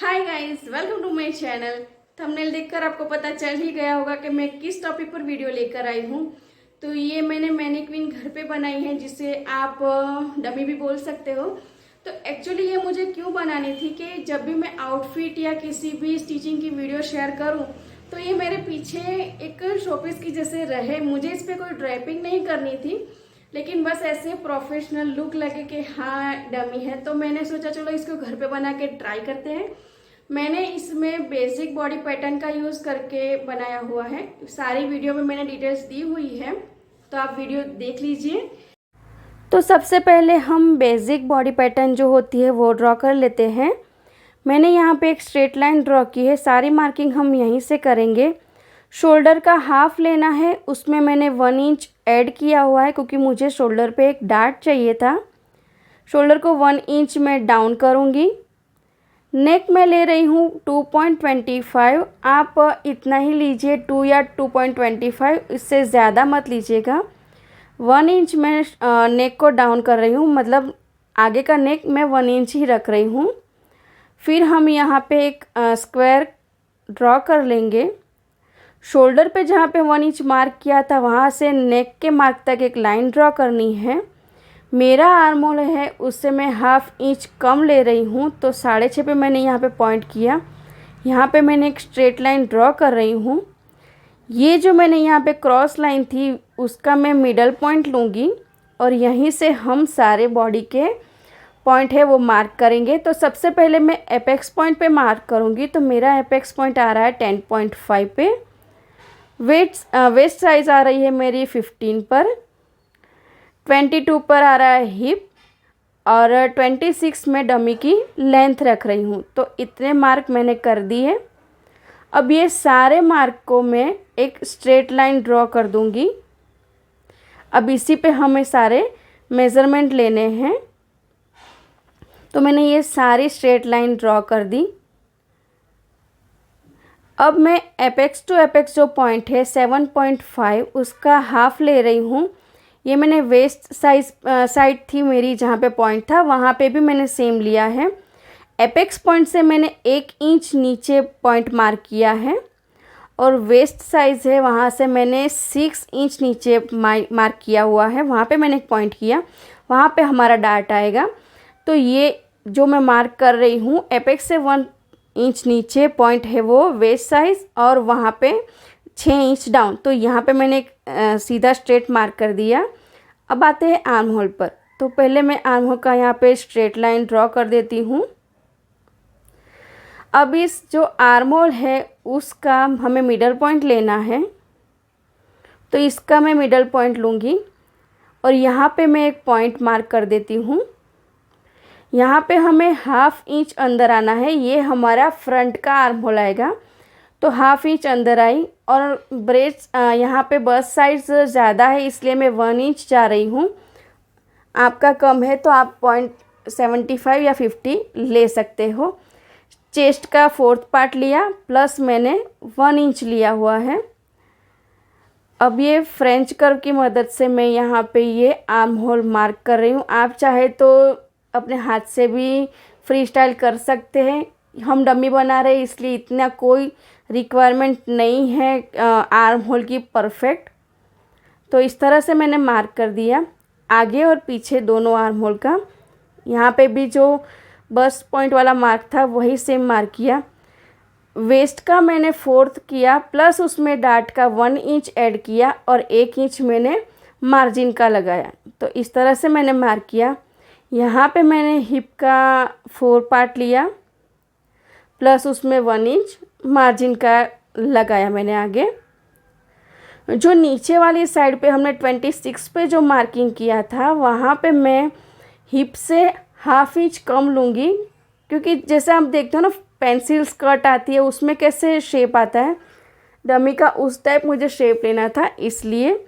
Hi guys, welcome to my channel. Thumbnail देखकर आपको पता चल ही गया होगा कि मैं किस टॉपिक पर वीडियो लेकर आई हूँ। तो ये मैंने मैनीक्विन घर पे बनाई है, जिसे आप डमी भी बोल सकते हो। तो एक्चुअली ये मुझे क्यों बनानी थी कि जब भी मैं आउटफिट या किसी भी स्टिचिंग की वीडियो शेयर करूँ तो ये मेरे पीछे एक शोपीस की जैसे रहे। मुझे इस पर कोई ड्रैपिंग नहीं करनी थी, लेकिन बस ऐसे प्रोफेशनल लुक लगे कि हाँ डमी है। तो मैंने सोचा चलो इसको घर पे बना के ट्राई करते हैं। मैंने इसमें बेसिक बॉडी पैटर्न का यूज़ करके बनाया हुआ है। सारी वीडियो में मैंने डिटेल्स दी हुई है, तो आप वीडियो देख लीजिए। तो सबसे पहले हम बेसिक बॉडी पैटर्न जो होती है वो ड्रॉ कर लेते हैं। मैंने यहाँ पे एक स्ट्रेट लाइन ड्रॉ की है, सारी मार्किंग हम यहीं से करेंगे। शोल्डर का हाफ लेना है, उसमें मैंने 1 इंच ऐड किया हुआ है क्योंकि मुझे शोल्डर पे एक डार्ट चाहिए था। शोल्डर को 1 इंच में डाउन करूँगी। नेक में ले रही हूँ 2.25। आप इतना ही लीजिए, 2 या 2.25, इससे ज़्यादा मत लीजिएगा। 1 इंच में नेक को डाउन कर रही हूँ, मतलब आगे का नेक मैं 1 इंच ही रख रही हूँ। फिर हम यहाँ पे एक स्क्वायर ड्रॉ कर लेंगे। शोल्डर पे जहाँ पे 1 इंच मार्क किया था वहाँ से नेक के मार्क तक एक लाइन ड्रॉ करनी है। मेरा आर्म होल है, उससे मैं 1/2 इंच कम ले रही हूँ, तो 6.5 पे मैंने यहाँ पे पॉइंट किया। यहाँ पे मैंने एक स्ट्रेट लाइन ड्रॉ कर रही हूँ। ये जो मैंने यहाँ पे क्रॉस लाइन थी उसका मैं मिडल पॉइंट लूँगी और यहीं से हम सारे बॉडी के पॉइंट है वो मार्क करेंगे। तो सबसे पहले मैं एपेक्स पॉइंट पे मार्क करूँगी। तो मेरा एपेक्स पॉइंट आ रहा है 10.5 पे। वेस्ट साइज़ आ रही है मेरी 15 पर। 22 पर आ रहा है हिप और 26 में डमी की लेंथ रख रही हूँ। तो इतने मार्क मैंने कर दिए। अब ये सारे मार्क को मैं एक स्ट्रेट लाइन ड्रॉ कर दूँगी। अब इसी पे हमें सारे मेज़रमेंट लेने हैं। तो मैंने ये सारी स्ट्रेट लाइन ड्रॉ कर दी। अब मैं एपेक्स टू एपेक्स जो पॉइंट है 7.5, उसका हाफ ले रही हूँ। ये मैंने वेस्ट साइड थी मेरी, जहाँ पे पॉइंट था वहाँ पे भी मैंने सेम लिया है। एपेक्स पॉइंट से मैंने 1 इंच नीचे पॉइंट मार्क किया है और वेस्ट साइज़ है वहाँ से मैंने 6 इंच नीचे मार्क किया हुआ है। वहाँ पे मैंने एक पॉइंट किया, वहाँ पे हमारा डार्ट आएगा। तो ये जो मैं मार्क कर रही हूँ एपेक्स से 1 इंच नीचे पॉइंट है वो वेस्ट साइज़ और वहाँ पे 6 इंच डाउन। तो यहाँ पे मैंने एक सीधा स्ट्रेट मार्क कर दिया। अब आते हैं आर्म होल पर। तो पहले मैं आर्म होल का यहाँ पे स्ट्रेट लाइन ड्रॉ कर देती हूँ। अब इस जो आर्म होल है उसका हमें मिडल पॉइंट लेना है, तो इसका मैं मिडल पॉइंट लूँगी और यहाँ पे मैं एक पॉइंट मार्क कर देती हूँ। यहाँ पे हमें 1/2 इंच अंदर आना है। ये हमारा फ्रंट का आर्म होल आएगा। तो 1/2 इंच अंदर आई और ब्रेस्ट यहाँ पे बस्ट साइज ज़्यादा है इसलिए मैं 1 इंच जा रही हूँ। आपका कम है तो आप 0.75 या 50 ले सकते हो। चेस्ट का 4th पार्ट लिया प्लस मैंने 1 इंच लिया हुआ है। अब ये फ्रेंच कर्व की मदद से मैं यहाँ पे ये आर्म होल मार्क कर रही हूँ। आप चाहे तो अपने हाथ से भी फ्री स्टाइल कर सकते हैं। हम डमी बना रहे हैं इसलिए इतना कोई रिक्वायरमेंट नहीं है आर्म होल की परफेक्ट। तो इस तरह से मैंने मार्क कर दिया आगे और पीछे दोनों आर्म होल का। यहाँ पे भी जो बस्ट पॉइंट वाला मार्क था वही सेम मार्क किया। वेस्ट का मैंने 4th किया प्लस उसमें डार्ट का 1 इंच ऐड किया और 1 इंच मैंने मार्जिन का लगाया। तो इस तरह से मैंने मार्क किया। यहाँ पे मैंने हिप का 4 पार्ट लिया प्लस उसमें 1 इंच मार्जिन का लगाया मैंने आगे। जो नीचे वाली साइड पे हमने 26 पे जो मार्किंग किया था वहाँ पे मैं हिप से 1/2 इंच कम लूँगी, क्योंकि जैसे आप देखते हो ना पेंसिल स्कर्ट आती है उसमें कैसे शेप आता है, डमी का उस टाइप मुझे शेप लेना था। इसलिए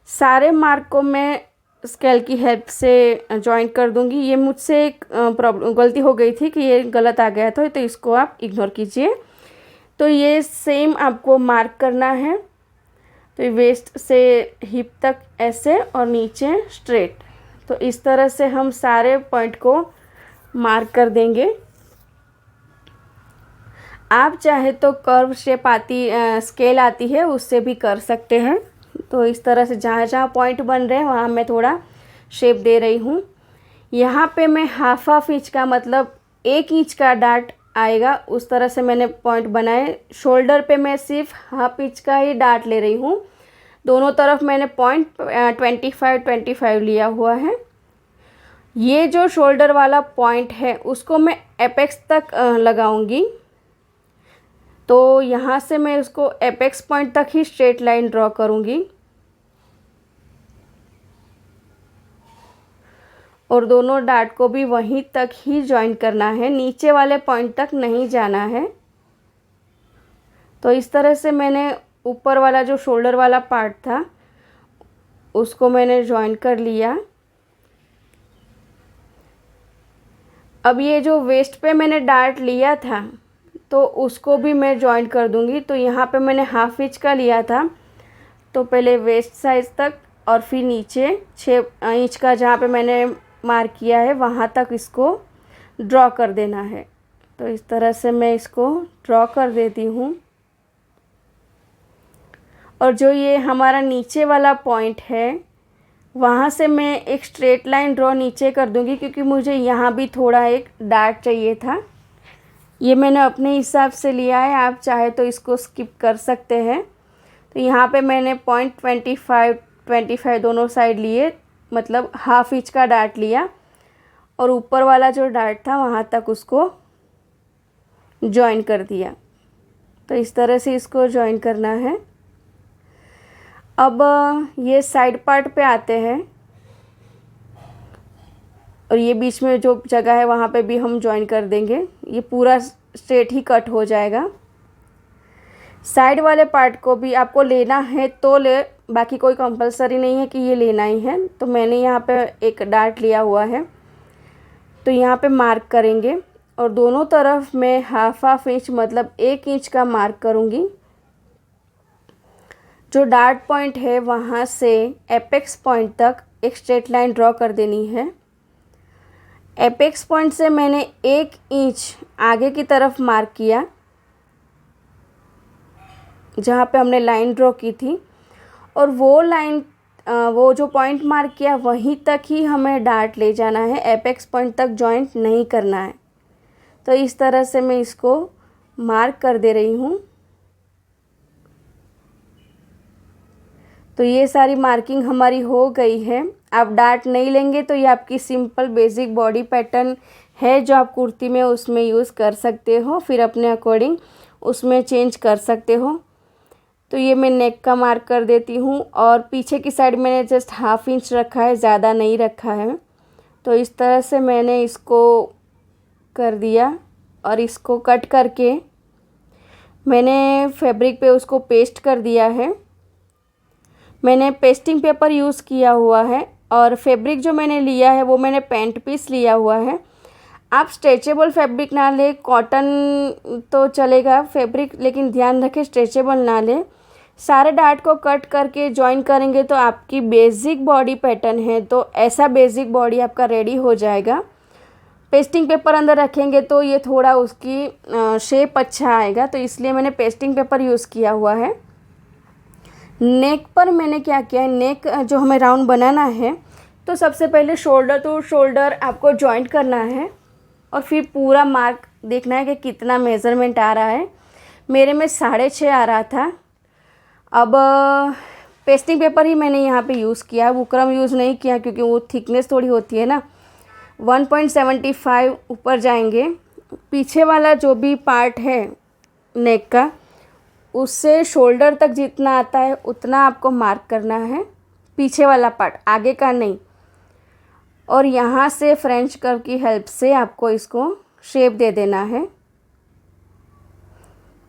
सारे मार्क को मैं स्केल की हेल्प से जॉइंट कर दूंगी। ये मुझसे एक गलती हो गई थी कि ये गलत आ गया था, तो इसको आप इग्नोर कीजिए। तो ये सेम आपको मार्क करना है। तो वेस्ट से हिप तक ऐसे और नीचे स्ट्रेट। तो इस तरह से हम सारे पॉइंट को मार्क कर देंगे। आप चाहे तो कर्व शेप स्केल आती है उससे भी कर सकते हैं। तो इस तरह से जहाँ जहाँ पॉइंट बन रहे हैं वहाँ मैं थोड़ा शेप दे रही हूँ। यहाँ पे मैं हाफ इंच का मतलब 1 इंच का डार्ट आएगा उस तरह से मैंने पॉइंट बनाए। शोल्डर पे मैं सिर्फ हाफ इंच का ही डार्ट ले रही हूँ। दोनों तरफ मैंने पॉइंट 25 लिया हुआ है। ये जो शोल्डर वाला पॉइंट है उसको मैं एपेक्स तक लगाऊंगी। तो यहाँ से मैं उसको एपेक्स पॉइंट तक ही स्ट्रेट लाइन ड्रॉ करूँगी और दोनों डार्ट को भी वहीं तक ही ज्वाइन करना है, नीचे वाले पॉइंट तक नहीं जाना है। तो इस तरह से मैंने ऊपर वाला जो शोल्डर वाला पार्ट था उसको मैंने ज्वाइन कर लिया। अब ये जो वेस्ट पे मैंने डार्ट लिया था तो उसको भी मैं ज्वाइन कर दूंगी। तो यहाँ पे मैंने हाफ इंच का लिया था, तो पहले वेस्ट साइज़ तक और फिर नीचे 6 इंच का जहाँ पे मैंने मार्क किया है वहाँ तक इसको ड्रॉ कर देना है। तो इस तरह से मैं इसको ड्रॉ कर देती हूँ। और जो ये हमारा नीचे वाला पॉइंट है वहाँ से मैं एक स्ट्रेट लाइन ड्रॉ नीचे कर दूँगी, क्योंकि मुझे यहाँ भी थोड़ा एक डार्ट चाहिए था। ये मैंने अपने हिसाब से लिया है, आप चाहे तो इसको स्किप कर सकते हैं। तो यहाँ पे मैंने पॉइंट 25 दोनों साइड लिए, मतलब हाफ इंच का डार्ट लिया और ऊपर वाला जो डार्ट था वहाँ तक उसको जॉइन कर दिया। तो इस तरह से इसको जॉइन करना है। अब ये साइड पार्ट पे आते हैं और ये बीच में जो जगह है वहाँ पे भी हम जॉइन कर देंगे। ये पूरा स्ट्रेट ही कट हो जाएगा। साइड वाले पार्ट को भी आपको लेना है तो ले, बाकी कोई कंपलसरी नहीं है कि ये लेना ही है। तो मैंने यहाँ पे एक डार्ट लिया हुआ है, तो यहाँ पे मार्क करेंगे और दोनों तरफ मैं हाफ इंच मतलब 1 इंच का मार्क करूँगी। जो डार्ट पॉइंट है वहाँ से एपेक्स पॉइंट तक एक स्ट्रेट लाइन ड्रॉ कर देनी है। एपेक्स पॉइंट से मैंने 1 इंच आगे की तरफ मार्क किया, जहाँ पे हमने लाइन ड्रॉ की थी, और वो लाइन वो जो पॉइंट मार्क किया वहीं तक ही हमें डार्ट ले जाना है, एपेक्स पॉइंट तक जॉइंट नहीं करना है। तो इस तरह से मैं इसको मार्क कर दे रही हूँ। तो ये सारी मार्किंग हमारी हो गई है। आप डार्ट नहीं लेंगे तो ये आपकी सिंपल बेसिक बॉडी पैटर्न है जो आप कुर्ती में उसमें यूज़ कर सकते हो, फिर अपने अकॉर्डिंग उसमें चेंज कर सकते हो। तो ये मैं नेक का मार्क कर देती हूँ और पीछे की साइड मैंने जस्ट हाफ इंच रखा है, ज़्यादा नहीं रखा है। तो इस तरह से मैंने इसको कर दिया और इसको कट करके मैंने फैब्रिक पे उसको पेस्ट कर दिया है। मैंने पेस्टिंग पेपर यूज़ किया हुआ है और फैब्रिक जो मैंने लिया है वो मैंने पेंट पीस लिया हुआ है। आप स्ट्रेचेबल फैब्रिक ना ले, कॉटन तो चलेगा फैब्रिक, लेकिन ध्यान रखें स्ट्रेचेबल ना ले। सारे डार्ट को कट करके ज्वाइन करेंगे तो आपकी बेसिक बॉडी पैटर्न है, तो ऐसा बेसिक बॉडी आपका रेडी हो जाएगा। पेस्टिंग पेपर अंदर रखेंगे तो ये थोड़ा उसकी शेप अच्छा आएगा, तो इसलिए मैंने पेस्टिंग पेपर यूज़ किया हुआ है। नेक पर मैंने क्या किया है, नेक जो हमें राउंड बनाना है तो सबसे पहले शोल्डर टू शोल्डर आपको जॉइंट करना है और फिर पूरा मार्क देखना है कि कितना मेज़रमेंट आ रहा है। मेरे में 6.5 आ रहा था। अब पेस्टिंग पेपर ही मैंने यहाँ पे यूज़ किया, बुकरम यूज़ नहीं किया क्योंकि वो थिकनेस थोड़ी होती है ना। 1.75 ऊपर जाएंगे। पीछे वाला जो भी पार्ट है नेक का, उससे शोल्डर तक जितना आता है उतना आपको मार्क करना है, पीछे वाला पार्ट, आगे का नहीं। और यहाँ से फ्रेंच कर्व की हेल्प से आपको इसको शेप दे देना है।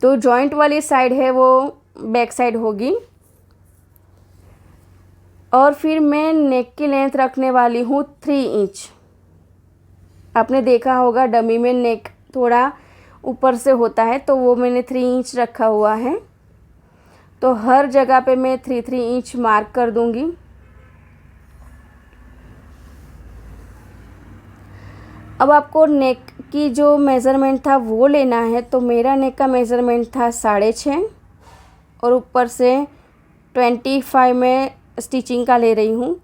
तो जॉइंट वाली साइड है वो बैक साइड होगी। और फिर मैं नेक की लेंथ रखने वाली हूँ 3 इंच। आपने देखा होगा डमी में नेक थोड़ा ऊपर से होता है, तो वो मैंने 3 इंच रखा हुआ है। तो हर जगह पे मैं 3 इंच मार्क कर दूंगी। अब आपको नेक की जो मेज़रमेंट था वो लेना है। तो मेरा नेक का मेज़रमेंट था 6.5 और ऊपर से 25 में स्टिचिंग का ले रही हूँ।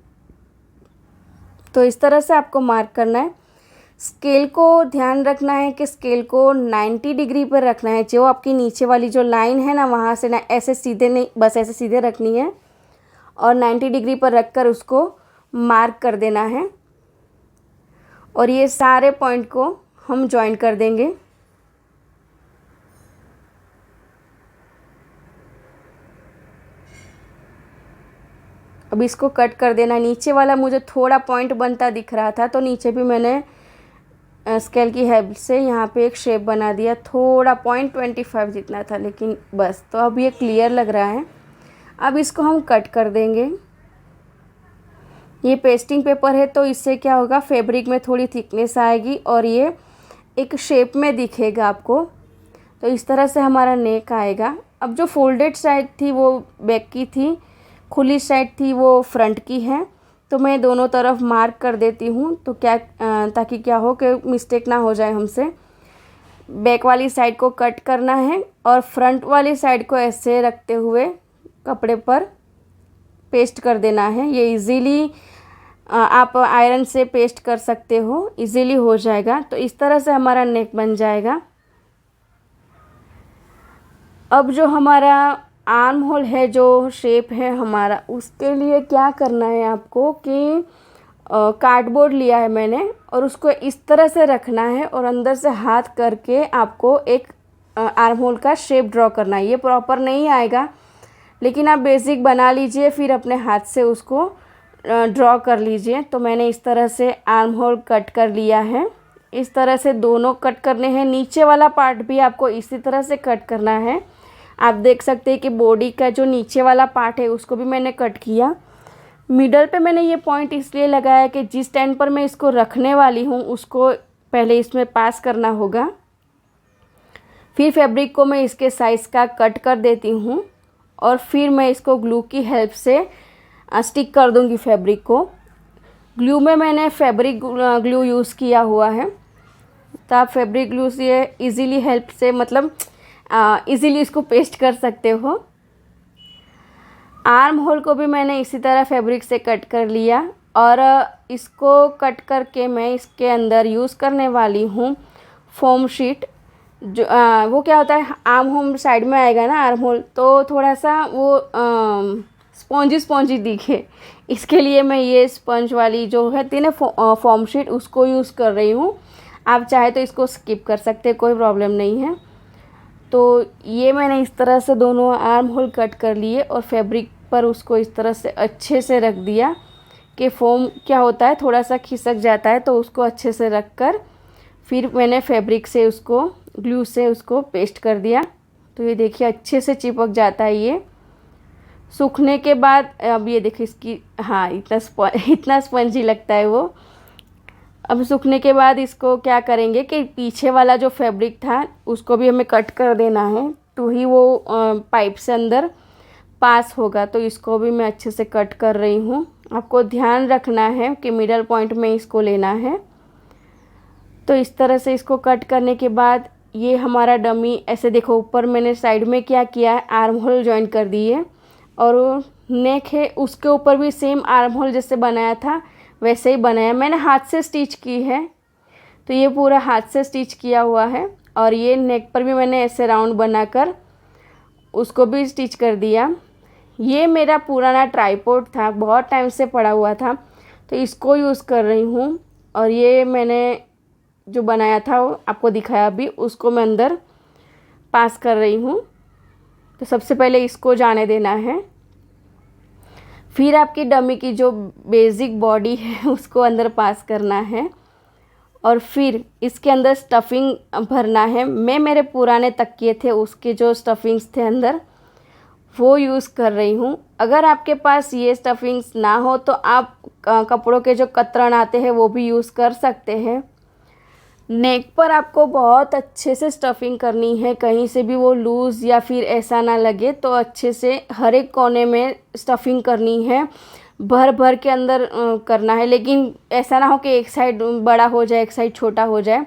तो इस तरह से आपको मार्क करना है। स्केल को ध्यान रखना है कि स्केल को 90 डिग्री पर रखना है। जो आपकी नीचे वाली जो लाइन है ना, वहाँ से ना ऐसे सीधे नहीं, बस ऐसे सीधे रखनी है और 90 डिग्री पर रखकर उसको मार्क कर देना है। और ये सारे पॉइंट को हम जॉइन कर देंगे। अब इसको कट कर देना। नीचे वाला मुझे थोड़ा पॉइंट बनता दिख रहा था, तो नीचे भी मैंने स्केल की हेल्प से यहाँ पे एक शेप बना दिया। थोड़ा 0.25 जितना था, लेकिन बस। तो अब ये क्लियर लग रहा है। अब इसको हम कट कर देंगे। ये पेस्टिंग पेपर है, तो इससे क्या होगा, फैब्रिक में थोड़ी थिकनेस आएगी और ये एक शेप में दिखेगा आपको। तो इस तरह से हमारा नेक आएगा। अब जो फोल्डेड साइड थी वो बैक की थी, खुली साइड थी वो फ्रंट की है। तो मैं दोनों तरफ मार्क कर देती हूँ, तो क्या ताकि क्या हो कि मिस्टेक ना हो जाए हमसे। बैक वाली साइड को कट करना है और फ्रंट वाली साइड को ऐसे रखते हुए कपड़े पर पेस्ट कर देना है। ये इजीली आप आयरन से पेस्ट कर सकते हो, इजीली हो जाएगा। तो इस तरह से हमारा नेक बन जाएगा। अब जो हमारा आर्म होल है, जो शेप है हमारा, उसके लिए क्या करना है आपको कि कार्डबोर्ड लिया है मैंने और उसको इस तरह से रखना है और अंदर से हाथ करके आपको एक आर्म होल का शेप ड्रॉ करना है। ये प्रॉपर नहीं आएगा, लेकिन आप बेसिक बना लीजिए, फिर अपने हाथ से उसको ड्रॉ कर लीजिए। तो मैंने इस तरह से आर्म होल कट कर लिया है। इस तरह से दोनों कट करने हैं। नीचे वाला पार्ट भी आपको इसी तरह से कट करना है। आप देख सकते हैं कि बॉडी का जो नीचे वाला पार्ट है उसको भी मैंने कट किया। मिडल पे मैंने ये पॉइंट इसलिए लगाया कि जिस स्टैंड पर मैं इसको रखने वाली हूँ उसको पहले इसमें पास करना होगा। फिर फैब्रिक को मैं इसके साइज़ का कट कर देती हूँ और फिर मैं इसको ग्लू की हेल्प से स्टिक कर दूँगी फैब्रिक को। ग्लू में मैंने फैब्रिक ग्लू यूज़ किया हुआ है, तो आप फैब्रिक ग्लू से इजीली हेल्प से मतलब इजीली इसको पेस्ट कर सकते हो। आर्म होल को भी मैंने इसी तरह फैब्रिक से कट कर लिया और इसको कट करके मैं इसके अंदर यूज़ करने वाली हूँ फोम शीट। जो वो क्या होता है, आर्म होल साइड में आएगा ना आर्म होल, तो थोड़ा सा वो स्पॉन्जी स्पॉन्जी दिखे, इसके लिए मैं ये स्पंज वाली जो है थी ना फोम शीट, उसको यूज़ कर रही हूँ। आप चाहे तो इसको स्किप कर सकते हैं, कोई प्रॉब्लम नहीं है। तो ये मैंने इस तरह से दोनों आर्म होल कट कर लिए और फैब्रिक पर उसको इस तरह से अच्छे से रख दिया कि फोम क्या होता है थोड़ा सा खिसक जाता है, तो उसको अच्छे से रख कर फिर मैंने फैब्रिक से उसको ग्लू से उसको पेस्ट कर दिया। तो ये देखिए अच्छे से चिपक जाता है ये। सूखने के बाद अब ये देखिए इसकी, हाँ इतना स्पंजी लगता है वो। अब सूखने के बाद इसको क्या करेंगे कि पीछे वाला जो फैब्रिक था उसको भी हमें कट कर देना है, तो ही वो पाइप से अंदर पास होगा। तो इसको भी मैं अच्छे से कट कर रही हूँ। आपको ध्यान रखना है कि मिडल पॉइंट में इसको लेना है। तो इस तरह से इसको कट करने के बाद ये हमारा डमी ऐसे देखो, ऊपर मैंने साइड में क्या किया है, आर्म होल जॉइन कर दिए और वो नेक है उसके ऊपर भी सेम आर्म होल जैसे बनाया था वैसे ही बनाया। मैंने हाथ से स्टिच की है, तो ये पूरा हाथ से स्टिच किया हुआ है। और ये नेक पर भी मैंने ऐसे राउंड बनाकर उसको भी स्टिच कर दिया। ये मेरा पुराना ट्राइपॉड था, बहुत टाइम से पड़ा हुआ था, तो इसको यूज़ कर रही हूँ। और ये मैंने जो बनाया था वो आपको दिखाया अभी, उसको मैं अंदर पास कर रही हूँ। तो सबसे पहले इसको जाने देना है, फिर आपकी डमी की जो बेसिक बॉडी है उसको अंदर पास करना है और फिर इसके अंदर स्टफिंग भरना है। मैं मेरे पुराने तकिए थे उसके जो स्टफिंग्स थे अंदर वो यूज़ कर रही हूँ। अगर आपके पास ये स्टफिंग्स ना हो तो आप कपड़ों के जो कतरन आते हैं वो भी यूज़ कर सकते हैं। नेक पर आपको बहुत अच्छे से स्टफिंग करनी है, कहीं से भी वो लूज़ या फिर ऐसा ना लगे, तो अच्छे से हर एक कोने में स्टफिंग करनी है, भर भर के अंदर करना है। लेकिन ऐसा ना हो कि एक साइड बड़ा हो जाए एक साइड छोटा हो जाए।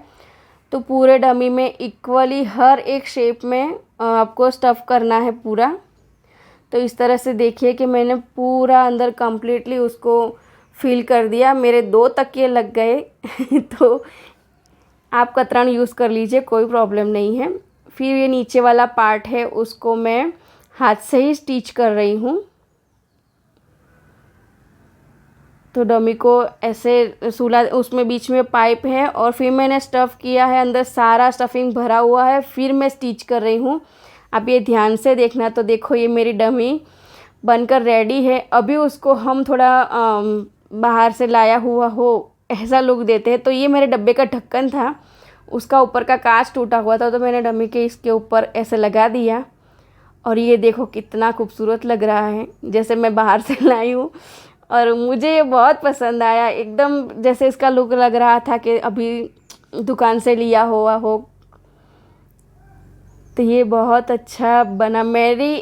तो पूरे डमी में इक्वली हर एक शेप में आपको स्टफ़ करना है पूरा। तो इस तरह से देखिए कि मैंने पूरा अंदर कम्प्लीटली उसको फिल कर दिया। मेरे 2 तकिए लग गए तो आप कतरन यूज़ कर लीजिए, कोई प्रॉब्लम नहीं है। फिर ये नीचे वाला पार्ट है उसको मैं हाथ से ही स्टिच कर रही हूँ। तो डमी को ऐसे सूला, उसमें बीच में पाइप है और फिर मैंने स्टफ़ किया है, अंदर सारा स्टफिंग भरा हुआ है, फिर मैं स्टिच कर रही हूँ। आप ये ध्यान से देखना। तो देखो ये मेरी डमी बनकर रेडी है। अभी उसको हम थोड़ा बाहर से लाया हुआ हो ऐसा लुक देते हैं। तो ये मेरे डब्बे का ढक्कन था, उसका ऊपर का कांच टूटा हुआ था, तो मैंने डमी के इसके ऊपर ऐसे लगा दिया। और ये देखो कितना खूबसूरत लग रहा है, जैसे मैं बाहर से लाई हूँ। और मुझे ये बहुत पसंद आया, एकदम जैसे इसका लुक लग रहा था कि अभी दुकान से लिया हुआ हो। तो ये बहुत अच्छा बना, मेरी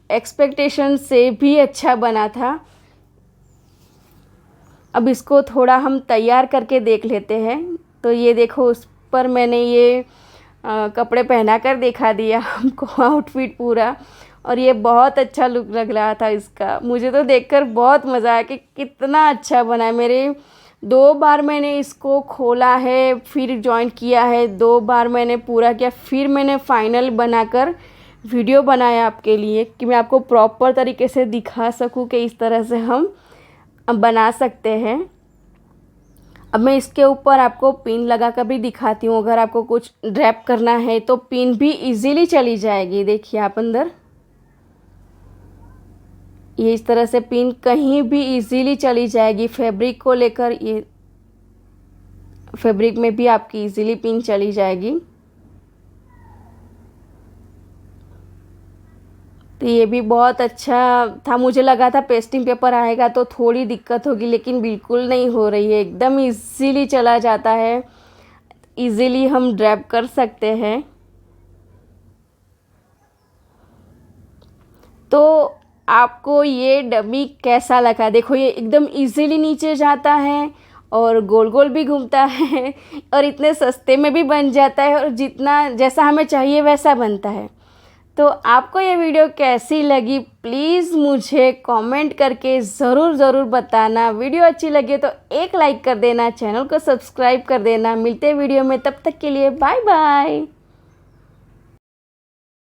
एक्सपेक्टेशन से भी अच्छा बना था। अब इसको थोड़ा हम तैयार करके देख लेते हैं। तो ये देखो उस पर मैंने ये कपड़े पहना कर दिखा दिया हमको आउटफिट पूरा, और ये बहुत अच्छा लुक लग रहा था इसका। मुझे तो देखकर बहुत मज़ा आया कि कितना अच्छा बना है। मेरे 2 बार मैंने इसको खोला है, फिर जॉइंट किया है, 2 बार मैंने पूरा किया, फिर मैंने फाइनल बनाकर वीडियो बनाया आपके लिए कि मैं आपको प्रॉपर तरीके से दिखा सकूं कि इस तरह से हम बना सकते हैं। अब मैं इसके ऊपर आपको पिन लगा कर भी दिखाती हूँ। अगर आपको कुछ ड्रैप करना है तो पिन भी इजीली चली जाएगी। देखिए आप अंदर ये इस तरह से पिन कहीं भी इजीली चली जाएगी। फैब्रिक को लेकर ये फैब्रिक में भी आपकी इजीली पिन चली जाएगी। तो ये भी बहुत अच्छा था। मुझे लगा था पेस्टिंग पेपर आएगा तो थोड़ी दिक्कत होगी, लेकिन बिल्कुल नहीं हो रही है, एकदम इजीली चला जाता है, इजीली हम ड्रैप कर सकते हैं। तो आपको ये डमी कैसा लगा? देखो ये एकदम इजीली नीचे जाता है और गोल गोल भी घूमता है और इतने सस्ते में भी बन जाता है और जितना जैसा हमें चाहिए वैसा बनता है। तो आपको ये वीडियो कैसी लगी प्लीज़ मुझे कमेंट करके ज़रूर बताना। वीडियो अच्छी लगे तो एक लाइक कर देना, चैनल को सब्सक्राइब कर देना। मिलते हैं वीडियो में, तब तक के लिए बाय बाय।